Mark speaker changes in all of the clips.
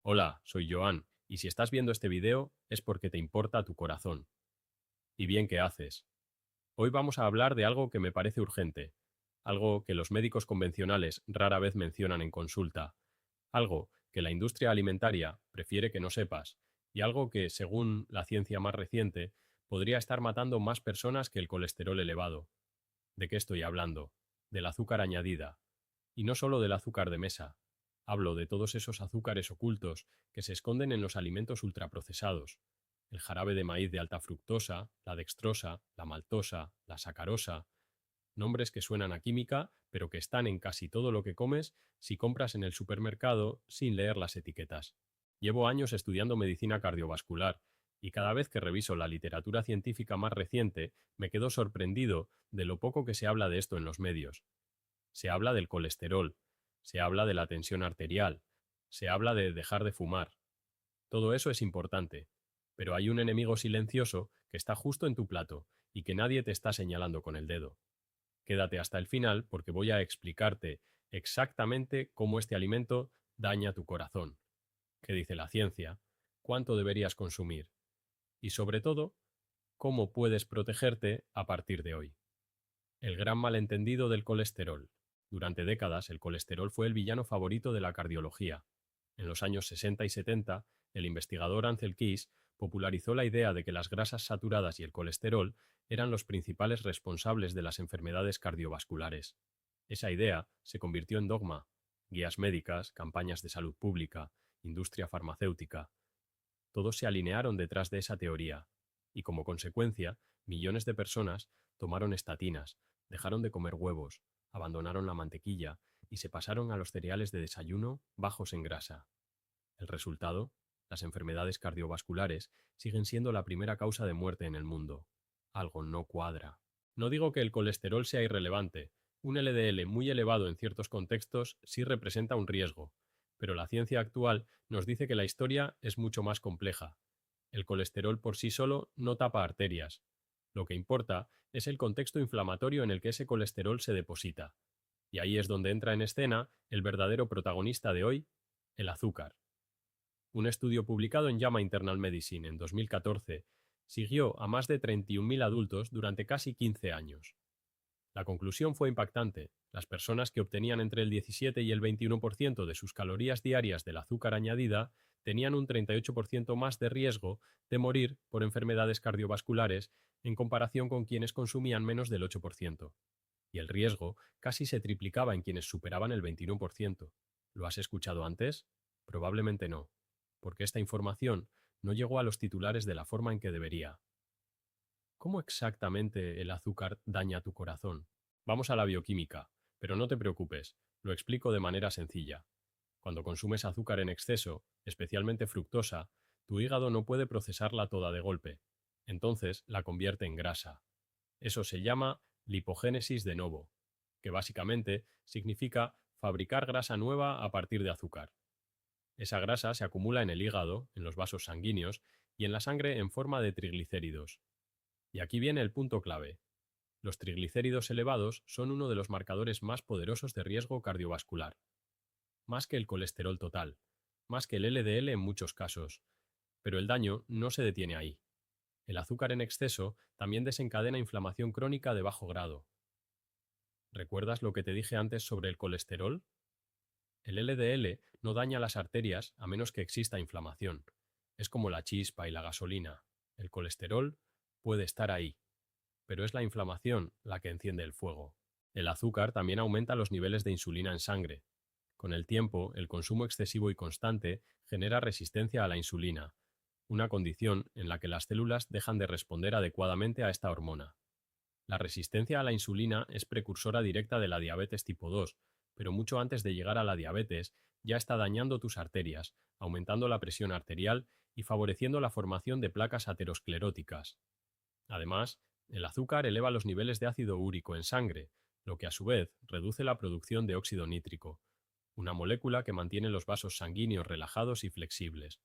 Speaker 1: Hola, soy Joan, y si estás viendo este video es porque te importa tu corazón. Y bien que haces. Hoy vamos a hablar de algo que me parece urgente, algo que los médicos convencionales rara vez mencionan en consulta, algo que la industria alimentaria prefiere que no sepas, y algo que, según la ciencia más reciente, podría estar matando más personas que el colesterol elevado. ¿De qué estoy hablando? Del azúcar añadida. Y no solo del azúcar de mesa. Hablo de todos esos azúcares ocultos que se esconden en los alimentos ultraprocesados. El jarabe de maíz de alta fructosa, la dextrosa, la maltosa, la sacarosa. Nombres que suenan a química, pero que están en casi todo lo que comes si compras en el supermercado sin leer las etiquetas. Llevo años estudiando medicina cardiovascular y cada vez que reviso la literatura científica más reciente me quedo sorprendido de lo poco que se habla de esto en los medios. Se habla del colesterol, se habla de la tensión arterial, se habla de dejar de fumar. Todo eso es importante, pero hay un enemigo silencioso que está justo en tu plato y que nadie te está señalando con el dedo. Quédate hasta el final porque voy a explicarte exactamente cómo este alimento daña tu corazón, qué dice la ciencia, cuánto deberías consumir y sobre todo, cómo puedes protegerte a partir de hoy. El gran malentendido del colesterol. Durante décadas, el colesterol fue el villano favorito de la cardiología. En los años 60 y 70, el investigador Ansel Keys popularizó la idea de que las grasas saturadas y el colesterol eran los principales responsables de las enfermedades cardiovasculares. Esa idea se convirtió en dogma. Guías médicas, campañas de salud pública, industria farmacéutica, todos se alinearon detrás de esa teoría, y como consecuencia, millones de personas tomaron estatinas, dejaron de comer huevos, abandonaron la mantequilla y se pasaron a los cereales de desayuno bajos en grasa. El resultado, las enfermedades cardiovasculares siguen siendo la primera causa de muerte en el mundo. Algo no cuadra. No digo que el colesterol sea irrelevante. Un LDL muy elevado en ciertos contextos sí representa un riesgo, pero la ciencia actual nos dice que la historia es mucho más compleja. El colesterol por sí solo no tapa arterias. Lo que importa es el contexto inflamatorio en el que ese colesterol se deposita. Y ahí es donde entra en escena el verdadero protagonista de hoy, el azúcar. Un estudio publicado en JAMA Internal Medicine en 2014 siguió a más de 31.000 adultos durante casi 15 años. La conclusión fue impactante. Las personas que obtenían entre el 17 y el 21% de sus calorías diarias del azúcar añadida tenían un 38% más de riesgo de morir por enfermedades cardiovasculares en comparación con quienes consumían menos del 8%. Y el riesgo casi se triplicaba en quienes superaban el 21%. ¿Lo has escuchado antes? Probablemente no, porque esta información no llegó a los titulares de la forma en que debería. ¿Cómo exactamente el azúcar daña tu corazón? Vamos a la bioquímica, pero no te preocupes, lo explico de manera sencilla. Cuando consumes azúcar en exceso, especialmente fructosa, tu hígado no puede procesarla toda de golpe. Entonces la convierte en grasa. Eso se llama lipogénesis de novo, que básicamente significa fabricar grasa nueva a partir de azúcar. Esa grasa se acumula en el hígado, en los vasos sanguíneos y en la sangre en forma de triglicéridos. Y aquí viene el punto clave. Los triglicéridos elevados son uno de los marcadores más poderosos de riesgo cardiovascular, más que el colesterol total, más que el LDL en muchos casos. Pero el daño no se detiene ahí. El azúcar en exceso también desencadena inflamación crónica de bajo grado. ¿Recuerdas lo que te dije antes sobre el colesterol? El LDL no daña las arterias a menos que exista inflamación. Es como la chispa y la gasolina. El colesterol puede estar ahí, pero es la inflamación la que enciende el fuego. El azúcar también aumenta los niveles de insulina en sangre. Con el tiempo, el consumo excesivo y constante genera resistencia a la insulina, una condición en la que las células dejan de responder adecuadamente a esta hormona. La resistencia a la insulina es precursora directa de la diabetes tipo 2, pero mucho antes de llegar a la diabetes ya está dañando tus arterias, aumentando la presión arterial y favoreciendo la formación de placas ateroscleróticas. Además, el azúcar eleva los niveles de ácido úrico en sangre, lo que a su vez reduce la producción de óxido nítrico, una molécula que mantiene los vasos sanguíneos relajados y flexibles.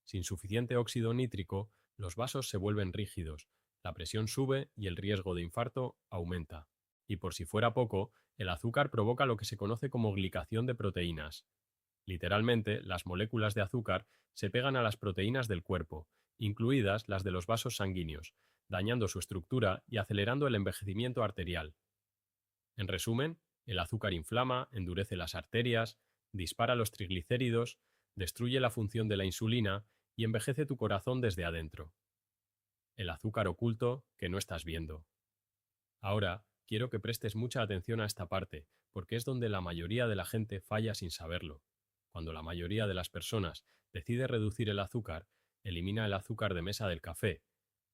Speaker 1: Sin suficiente óxido nítrico, los vasos se vuelven rígidos, la presión sube y el riesgo de infarto aumenta. Y por si fuera poco, el azúcar provoca lo que se conoce como glicación de proteínas. Literalmente, las moléculas de azúcar se pegan a las proteínas del cuerpo, incluidas las de los vasos sanguíneos, dañando su estructura y acelerando el envejecimiento arterial. En resumen, el azúcar inflama, endurece las arterias, dispara los triglicéridos, destruye la función de la insulina y envejece tu corazón desde adentro. El azúcar oculto que no estás viendo. Ahora, quiero que prestes mucha atención a esta parte, porque es donde la mayoría de la gente falla sin saberlo. Cuando la mayoría de las personas decide reducir el azúcar, elimina el azúcar de mesa del café,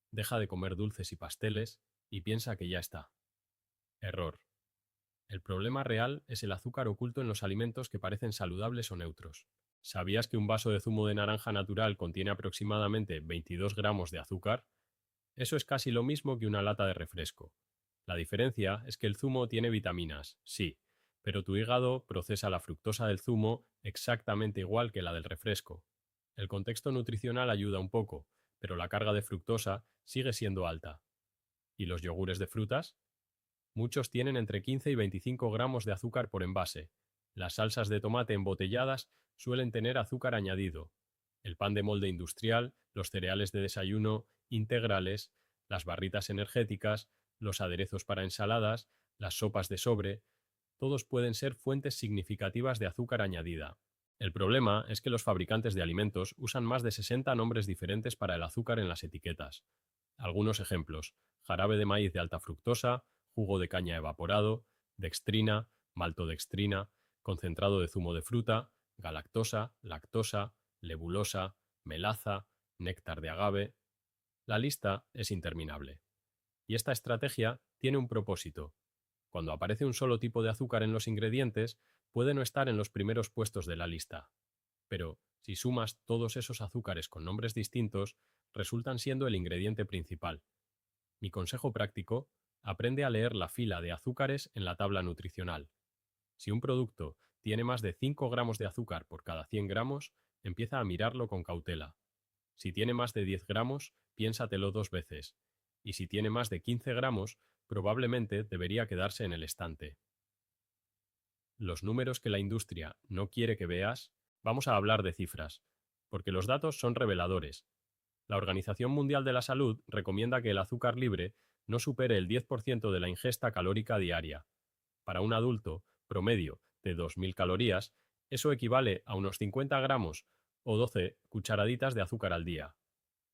Speaker 1: deja de comer dulces y pasteles y piensa que ya está. Error. El problema real es el azúcar oculto en los alimentos que parecen saludables o neutros. ¿Sabías que un vaso de zumo de naranja natural contiene aproximadamente 22 gramos de azúcar? Eso es casi lo mismo que una lata de refresco. La diferencia es que el zumo tiene vitaminas, sí, pero tu hígado procesa la fructosa del zumo exactamente igual que la del refresco. El contexto nutricional ayuda un poco, pero la carga de fructosa sigue siendo alta. ¿Y los yogures de frutas? Muchos tienen entre 15 y 25 gramos de azúcar por envase. Las salsas de tomate embotelladas suelen tener azúcar añadido. El pan de molde industrial, los cereales de desayuno integrales, las barritas energéticas, los aderezos para ensaladas, las sopas de sobre, todos pueden ser fuentes significativas de azúcar añadida. El problema es que los fabricantes de alimentos usan más de 60 nombres diferentes para el azúcar en las etiquetas. Algunos ejemplos: jarabe de maíz de alta fructosa, jugo de caña evaporado, dextrina, maltodextrina, concentrado de zumo de fruta, galactosa, lactosa, lebulosa, melaza, néctar de agave. La lista es interminable. Y esta estrategia tiene un propósito. Cuando aparece un solo tipo de azúcar en los ingredientes, puede no estar en los primeros puestos de la lista. Pero, si sumas todos esos azúcares con nombres distintos, resultan siendo el ingrediente principal. Mi consejo práctico: aprende a leer la fila de azúcares en la tabla nutricional. Si un producto tiene más de 5 gramos de azúcar por cada 100 gramos, empieza a mirarlo con cautela. Si tiene más de 10 gramos, piénsatelo dos veces. Y si tiene más de 15 gramos, probablemente debería quedarse en el estante. Los números que la industria no quiere que veas. Vamos a hablar de cifras, porque los datos son reveladores. La Organización Mundial de la Salud recomienda que el azúcar libre no supere el 10% de la ingesta calórica diaria. Para un adulto promedio de 2.000 calorías, eso equivale a unos 50 gramos o 12 cucharaditas de azúcar al día.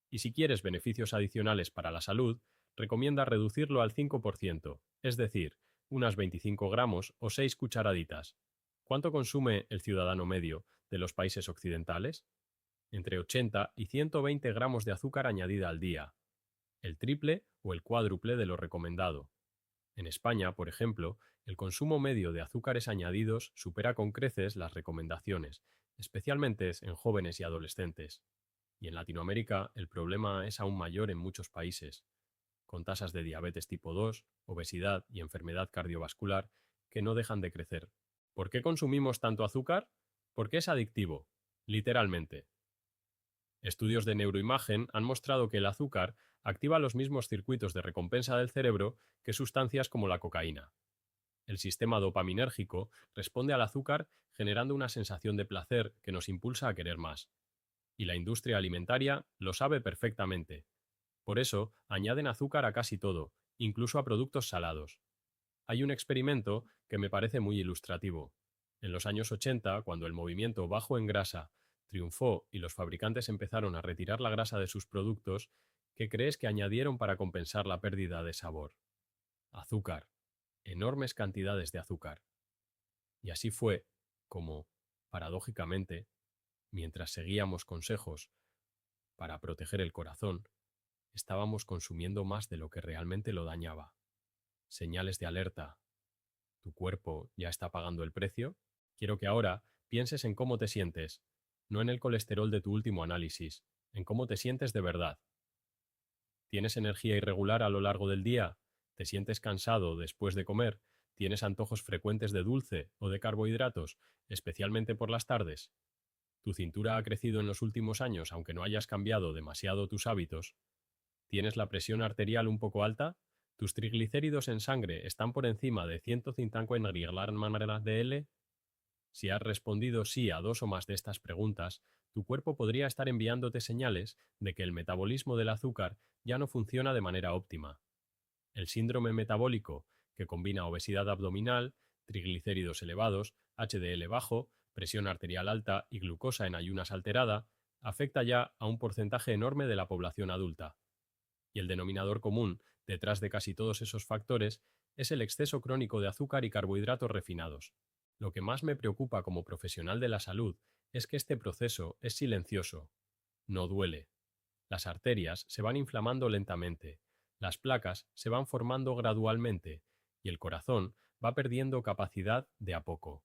Speaker 1: Y si quieres beneficios adicionales para la salud, recomienda reducirlo al 5%, es decir, unas 25 gramos o 6 cucharaditas. ¿Cuánto consume el ciudadano medio de los países occidentales? Entre 80 y 120 gramos de azúcar añadida al día, el triple o el cuádruple de lo recomendado. En España, por ejemplo, el consumo medio de azúcares añadidos supera con creces las recomendaciones, especialmente en jóvenes y adolescentes. Y en Latinoamérica el problema es aún mayor en muchos países, con tasas de diabetes tipo 2, obesidad y enfermedad cardiovascular que no dejan de crecer. ¿Por qué consumimos tanto azúcar? Porque es adictivo, literalmente. Estudios de neuroimagen han mostrado que el azúcar activa los mismos circuitos de recompensa del cerebro que sustancias como la cocaína. El sistema dopaminérgico responde al azúcar generando una sensación de placer que nos impulsa a querer más. Y la industria alimentaria lo sabe perfectamente. Por eso añaden azúcar a casi todo, incluso a productos salados. Hay un experimento que me parece muy ilustrativo. En los años 80, cuando el movimiento bajo en grasa triunfó y los fabricantes empezaron a retirar la grasa de sus productos, ¿qué crees que añadieron para compensar la pérdida de sabor? Azúcar. Enormes cantidades de azúcar. Y así fue como, paradójicamente, mientras seguíamos consejos para proteger el corazón, estábamos consumiendo más de lo que realmente lo dañaba. Señales de alerta. ¿Tu cuerpo ya está pagando el precio? Quiero que ahora pienses en cómo te sientes, no en el colesterol de tu último análisis, en cómo te sientes de verdad. ¿Tienes energía irregular a lo largo del día? ¿Te sientes cansado después de comer? ¿Tienes antojos frecuentes de dulce o de carbohidratos, especialmente por las tardes? ¿Tu cintura ha crecido en los últimos años aunque no hayas cambiado demasiado tus hábitos? ¿Tienes la presión arterial un poco alta? ¿Tus triglicéridos en sangre están por encima de 150 mg/dl? Si has respondido sí a dos o más de estas preguntas, tu cuerpo podría estar enviándote señales de que el metabolismo del azúcar ya no funciona de manera óptima. El síndrome metabólico, que combina obesidad abdominal, triglicéridos elevados, HDL bajo, presión arterial alta y glucosa en ayunas alterada, afecta ya a un porcentaje enorme de la población adulta. Y el denominador común detrás de casi todos esos factores es el exceso crónico de azúcar y carbohidratos refinados. Lo que más me preocupa como profesional de la salud es que este proceso es silencioso, no duele. Las arterias se van inflamando lentamente, las placas se van formando gradualmente y el corazón va perdiendo capacidad de a poco,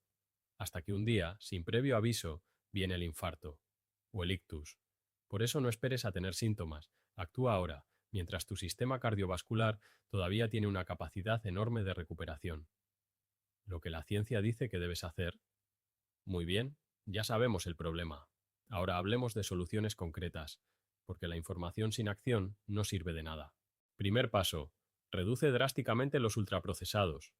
Speaker 1: hasta que un día, sin previo aviso, viene el infarto o el ictus. Por eso no esperes a tener síntomas, actúa ahora, mientras tu sistema cardiovascular todavía tiene una capacidad enorme de recuperación. Lo que la ciencia dice que debes hacer. Muy bien, ya sabemos el problema. Ahora hablemos de soluciones concretas, porque la información sin acción no sirve de nada. Primer paso. Reduce drásticamente los ultraprocesados.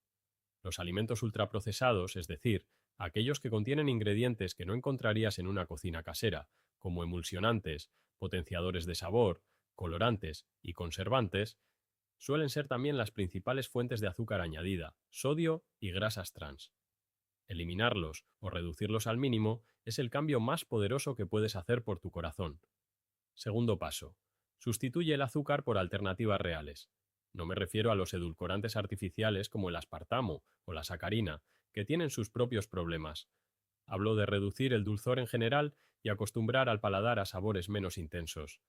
Speaker 1: Los alimentos ultraprocesados, es decir, aquellos que contienen ingredientes que no encontrarías en una cocina casera, como emulsionantes, potenciadores de sabor, colorantes y conservantes, suelen ser también las principales fuentes de azúcar añadida, sodio y grasas trans. Eliminarlos o reducirlos al mínimo es el cambio más poderoso que puedes hacer por tu corazón. Segundo paso. Sustituye el azúcar por alternativas reales. No me refiero a los edulcorantes artificiales como el aspartamo o la sacarina, que tienen sus propios problemas. Hablo de reducir el dulzor en general y acostumbrar al paladar a sabores menos intensos.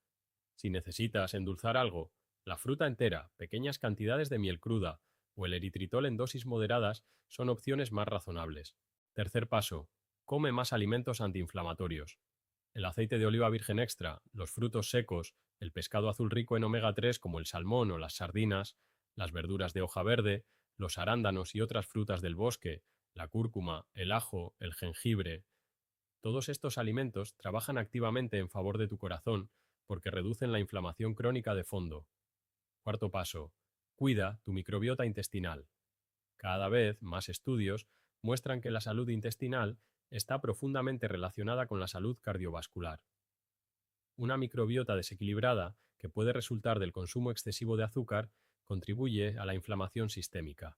Speaker 1: Si necesitas endulzar algo, la fruta entera, pequeñas cantidades de miel cruda o el eritritol en dosis moderadas son opciones más razonables. Tercer paso. Come más alimentos antiinflamatorios. El aceite de oliva virgen extra, los frutos secos, el pescado azul rico en omega 3 como el salmón o las sardinas, las verduras de hoja verde, los arándanos y otras frutas del bosque, la cúrcuma, el ajo, el jengibre. Todos estos alimentos trabajan activamente en favor de tu corazón porque reducen la inflamación crónica de fondo. Cuarto paso. Cuida tu microbiota intestinal. Cada vez más estudios muestran que la salud intestinal está profundamente relacionada con la salud cardiovascular. Una microbiota desequilibrada, que puede resultar del consumo excesivo de azúcar, contribuye a la inflamación sistémica.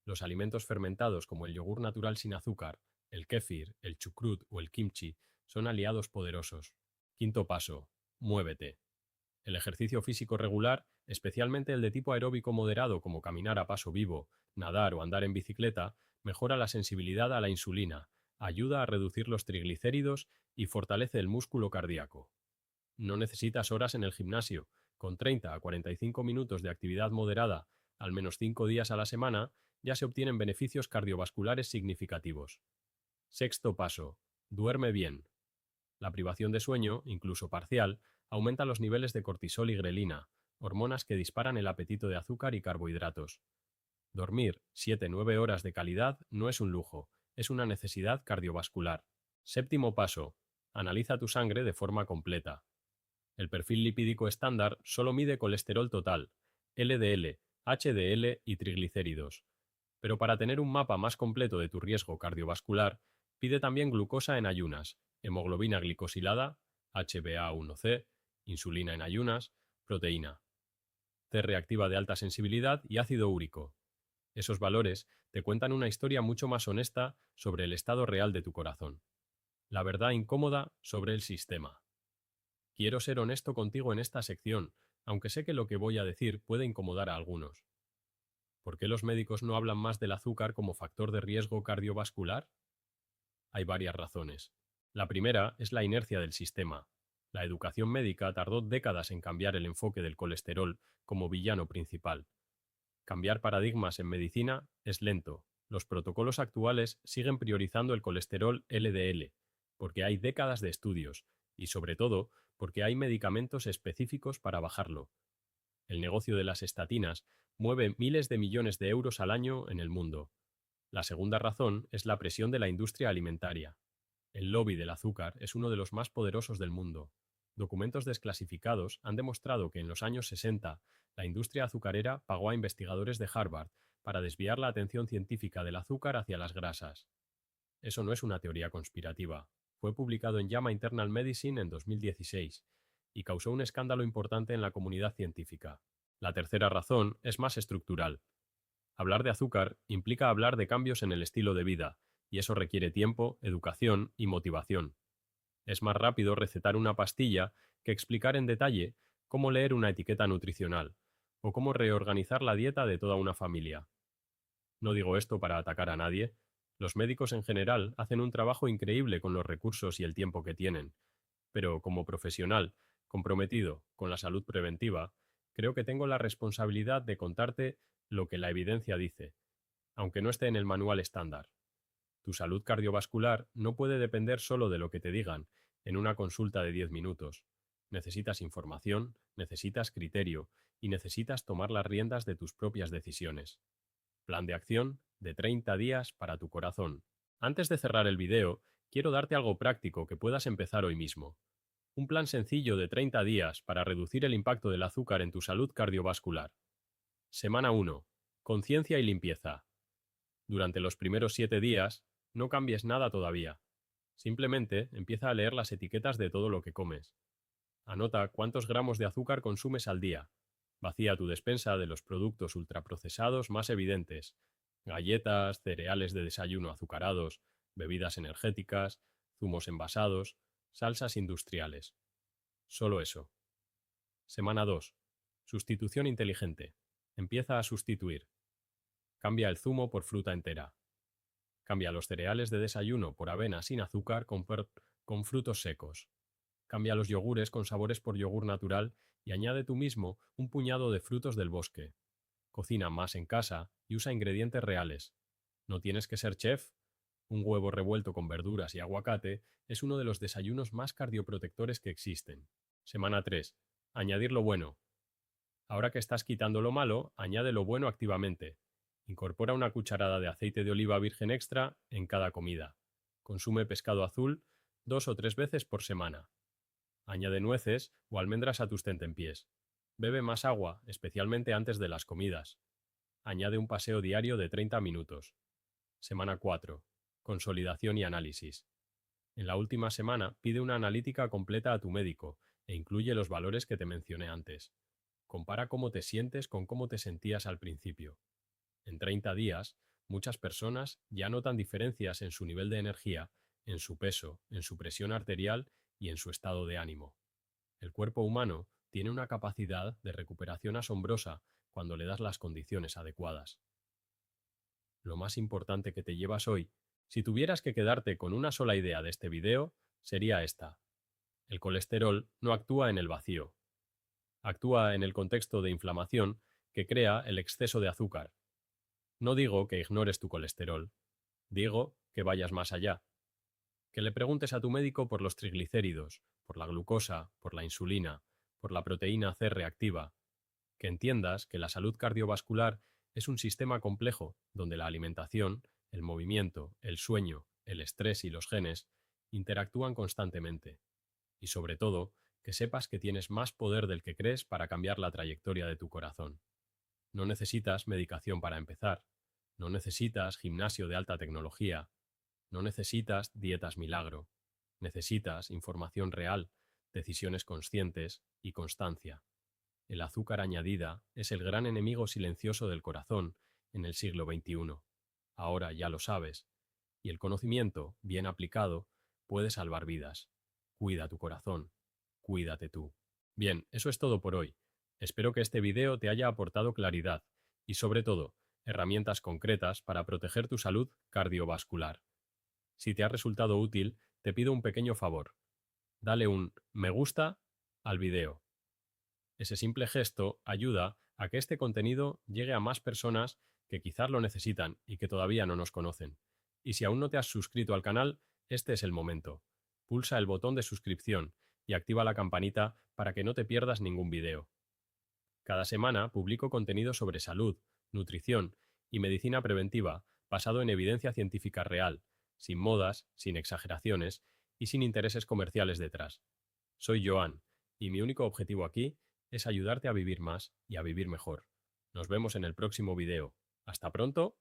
Speaker 1: Los alimentos fermentados como el yogur natural sin azúcar, el kéfir, el chucrut o el kimchi son aliados poderosos. Quinto paso. Muévete. El ejercicio físico regular, especialmente el de tipo aeróbico moderado como caminar a paso vivo, nadar o andar en bicicleta, mejora la sensibilidad a la insulina, ayuda a reducir los triglicéridos y fortalece el músculo cardíaco. No necesitas horas en el gimnasio. Con 30 a 45 minutos de actividad moderada, al menos 5 días a la semana, ya se obtienen beneficios cardiovasculares significativos. Sexto paso. Duerme bien. La privación de sueño, incluso parcial, aumenta los niveles de cortisol y grelina, hormonas que disparan el apetito de azúcar y carbohidratos. Dormir 7-9 horas de calidad no es un lujo, es una necesidad cardiovascular. Séptimo paso. Analiza tu sangre de forma completa. El perfil lipídico estándar solo mide colesterol total, LDL, HDL y triglicéridos. Pero para tener un mapa más completo de tu riesgo cardiovascular, pide también glucosa en ayunas, hemoglobina glicosilada, HbA1c, insulina en ayunas, proteína, C reactiva de alta sensibilidad y ácido úrico. Esos valores te cuentan una historia mucho más honesta sobre el estado real de tu corazón. La verdad incómoda sobre el sistema. Quiero ser honesto contigo en esta sección, aunque sé que lo que voy a decir puede incomodar a algunos. ¿Por qué los médicos no hablan más del azúcar como factor de riesgo cardiovascular? Hay varias razones. La primera es la inercia del sistema. La educación médica tardó décadas en cambiar el enfoque del colesterol como villano principal. Cambiar paradigmas en medicina es lento. Los protocolos actuales siguen priorizando el colesterol LDL, porque hay décadas de estudios, y sobre todo porque hay medicamentos específicos para bajarlo. El negocio de las estatinas mueve miles de millones de euros al año en el mundo. La segunda razón es la presión de la industria alimentaria. El lobby del azúcar es uno de los más poderosos del mundo. Documentos desclasificados han demostrado que en los años 60 la industria azucarera pagó a investigadores de Harvard para desviar la atención científica del azúcar hacia las grasas. Eso no es una teoría conspirativa. Fue publicado en JAMA Internal Medicine en 2016 y causó un escándalo importante en la comunidad científica. La tercera razón es más estructural. Hablar de azúcar implica hablar de cambios en el estilo de vida, y eso requiere tiempo, educación y motivación. Es más rápido recetar una pastilla que explicar en detalle cómo leer una etiqueta nutricional o cómo reorganizar la dieta de toda una familia. No digo esto para atacar a nadie. Los médicos en general hacen un trabajo increíble con los recursos y el tiempo que tienen, pero como profesional, comprometido con la salud preventiva, creo que tengo la responsabilidad de contarte lo que la evidencia dice, aunque no esté en el manual estándar. Tu salud cardiovascular no puede depender solo de lo que te digan en una consulta de 10 minutos. Necesitas información, necesitas criterio y necesitas tomar las riendas de tus propias decisiones. Plan de acción de 30 días para tu corazón. Antes de cerrar el video, quiero darte algo práctico que puedas empezar hoy mismo. Un plan sencillo de 30 días para reducir el impacto del azúcar en tu salud cardiovascular. Semana 1. Conciencia y limpieza. Durante los primeros 7 días, no cambies nada todavía. Simplemente empieza a leer las etiquetas de todo lo que comes. Anota cuántos gramos de azúcar consumes al día. Vacía tu despensa de los productos ultraprocesados más evidentes: galletas, cereales de desayuno azucarados, bebidas energéticas, zumos envasados, salsas industriales. Solo eso. Semana 2. Sustitución inteligente. Empieza a sustituir. Cambia el zumo por fruta entera. Cambia los cereales de desayuno por avena sin azúcar con frutos secos. Cambia los yogures con sabores por yogur natural y añade tú mismo un puñado de frutos del bosque. Cocina más en casa y usa ingredientes reales. No tienes que ser chef. Un huevo revuelto con verduras y aguacate es uno de los desayunos más cardioprotectores que existen. Semana 3. Añadir lo bueno. Ahora que estás quitando lo malo, añade lo bueno activamente. Incorpora una cucharada de aceite de oliva virgen extra en cada comida. Consume pescado azul 2 o 3 veces por semana. Añade nueces o almendras a tus tentempiés. Bebe más agua, especialmente antes de las comidas. Añade un paseo diario de 30 minutos. Semana 4. Consolidación y análisis. En la última semana, pide una analítica completa a tu médico e incluye los valores que te mencioné antes. Compara cómo te sientes con cómo te sentías al principio. En 30 días, muchas personas ya notan diferencias en su nivel de energía, en su peso, en su presión arterial y en su estado de ánimo. El cuerpo humano tiene una capacidad de recuperación asombrosa cuando le das las condiciones adecuadas. Lo más importante que te llevas hoy, si tuvieras que quedarte con una sola idea de este video, sería esta. El colesterol no actúa en el vacío. Actúa en el contexto de inflamación que crea el exceso de azúcar. No digo que ignores tu colesterol, digo que vayas más allá. Que le preguntes a tu médico por los triglicéridos, por la glucosa, por la insulina, por la proteína C reactiva. Que entiendas que la salud cardiovascular es un sistema complejo donde la alimentación, el movimiento, el sueño, el estrés y los genes interactúan constantemente. Y sobre todo, que sepas que tienes más poder del que crees para cambiar la trayectoria de tu corazón. No necesitas medicación para empezar. No necesitas gimnasio de alta tecnología. No necesitas dietas milagro. Necesitas información real, decisiones conscientes y constancia. El azúcar añadida es el gran enemigo silencioso del corazón en el siglo XXI. Ahora ya lo sabes. Y el conocimiento, bien aplicado, puede salvar vidas. Cuida tu corazón. Cuídate tú. Bien, eso es todo por hoy. Espero que este video te haya aportado claridad y, sobre todo, herramientas concretas para proteger tu salud cardiovascular. Si te ha resultado útil, te pido un pequeño favor. Dale un me gusta al video. Ese simple gesto ayuda a que este contenido llegue a más personas que quizás lo necesitan y que todavía no nos conocen. Y si aún no te has suscrito al canal, este es el momento. Pulsa el botón de suscripción y activa la campanita para que no te pierdas ningún video. Cada semana publico contenido sobre salud, nutrición y medicina preventiva basado en evidencia científica real, sin modas, sin exageraciones y sin intereses comerciales detrás. Soy Joan, y mi único objetivo aquí es ayudarte a vivir más y a vivir mejor. Nos vemos en el próximo video. Hasta pronto